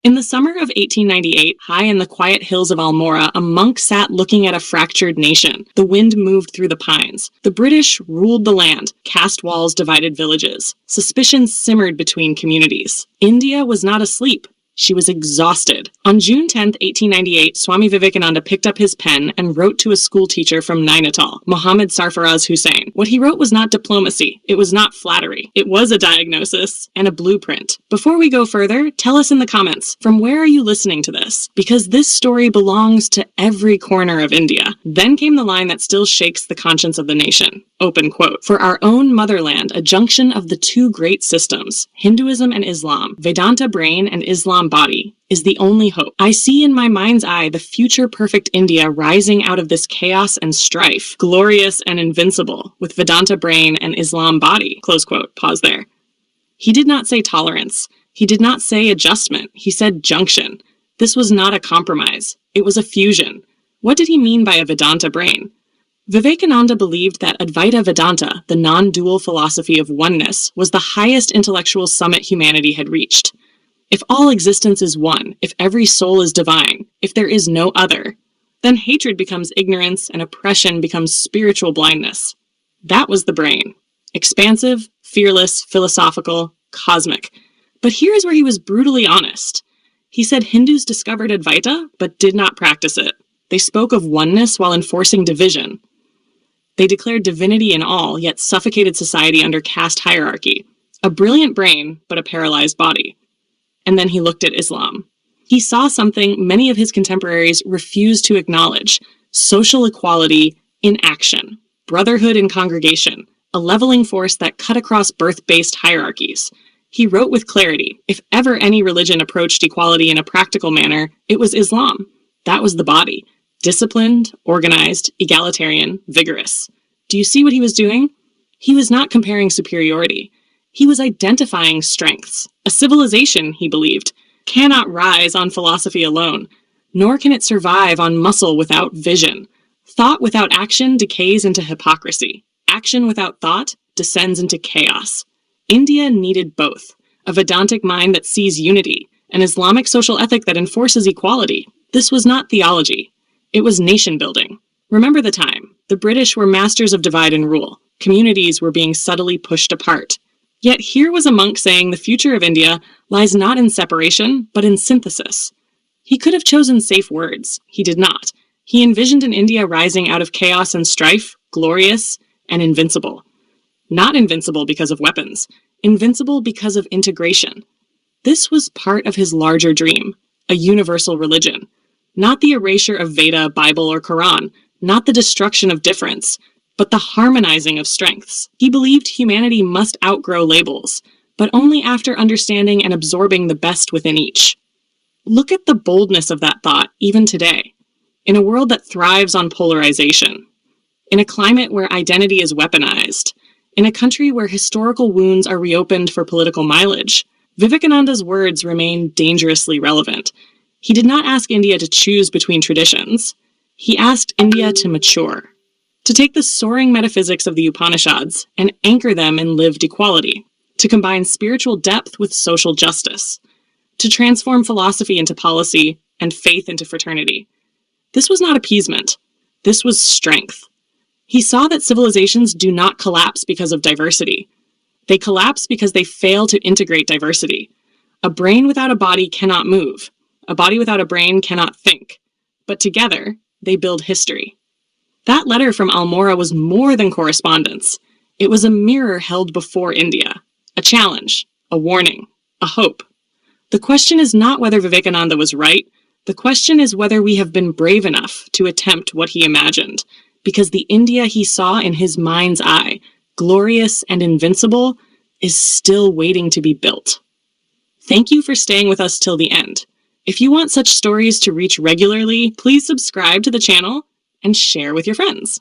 In the summer of 1898, high in the quiet hills of Almora, a monk sat looking at a fractured nation. The wind moved through the pines. The British ruled the land. Caste walls divided villages. Suspicion simmered between communities. India was not asleep. She was exhausted. On June 10, 1898, Swami Vivekananda picked up his pen and wrote to a schoolteacher from Nainital, Mohammed Sarfaraz Husain. What he wrote was not diplomacy. It was not flattery. It was a diagnosis and a blueprint. Before we go further, tell us in the comments, from where are you listening to this? Because this story belongs to every corner of India. Then came the line that still shakes the conscience of the nation. Open quote. For our own motherland, a junction of the two great systems, Hinduism and Islam, Vedanta brain and Islam body, is the only hope. I see in my mind's eye the future perfect India rising out of this chaos and strife, glorious and invincible, with Vedanta brain and Islam body. Close quote. Pause there. He did not say tolerance. He did not say adjustment. He said junction. This was not a compromise. It was a fusion. What did he mean by a Vedanta brain? Vivekananda believed that Advaita Vedanta, the non-dual philosophy of oneness, was the highest intellectual summit humanity had reached. If all existence is one, if every soul is divine, if there is no other, then hatred becomes ignorance and oppression becomes spiritual blindness. That was the brain. Expansive, fearless, philosophical, cosmic. But here's where he was brutally honest. He said Hindus discovered Advaita, but did not practice it. They spoke of oneness while enforcing division. They declared divinity in all, yet suffocated society under caste hierarchy. A brilliant brain, but a paralyzed body. And then he looked at Islam. He saw something many of his contemporaries refused to acknowledge: social equality in action, brotherhood in congregation, a leveling force that cut across birth-based hierarchies. He wrote with clarity, if ever any religion approached equality in a practical manner, it was Islam. That was the body. Disciplined, organized, egalitarian, vigorous. Do you see what he was doing? He was not comparing superiority. He was identifying strengths. A civilization, he believed, cannot rise on philosophy alone, nor can it survive on muscle without vision. Thought without action decays into hypocrisy. Action without thought descends into chaos. India needed both: a Vedantic mind that sees unity, an Islamic social ethic that enforces equality. This was not theology. It was nation building. Remember the time. The British were masters of divide and rule. Communities were being subtly pushed apart. Yet here was a monk saying the future of India lies not in separation, but in synthesis. He could have chosen safe words. He did not. He envisioned an India rising out of chaos and strife, glorious and invincible. Not invincible because of weapons. Invincible because of integration. This was part of his larger dream, a universal religion. Not the erasure of Veda, Bible, or Quran. Not the destruction of difference, but the harmonizing of strengths. He believed humanity must outgrow labels, but only after understanding and absorbing the best within each. Look at the boldness of that thought, even today. In a world that thrives on polarization. In a climate where identity is weaponized. In a country where historical wounds are reopened for political mileage. Vivekananda's words remain dangerously relevant. He did not ask India to choose between traditions. He asked India to mature. To take the soaring metaphysics of the Upanishads and anchor them in lived equality. To combine spiritual depth with social justice. To transform philosophy into policy and faith into fraternity. This was not appeasement. This was strength. He saw that civilizations do not collapse because of diversity. They collapse because they fail to integrate diversity. A brain without a body cannot move. A body without a brain cannot think. But together, they build history. That letter from Almora was more than correspondence. It was a mirror held before India. A challenge, a warning, a hope. The question is not whether Vivekananda was right. The question is whether we have been brave enough to attempt what he imagined. Because the India he saw in his mind's eye, glorious and invincible, is still waiting to be built. Thank you for staying with us till the end. If you want such stories to reach regularly, please subscribe to the channel and share with your friends.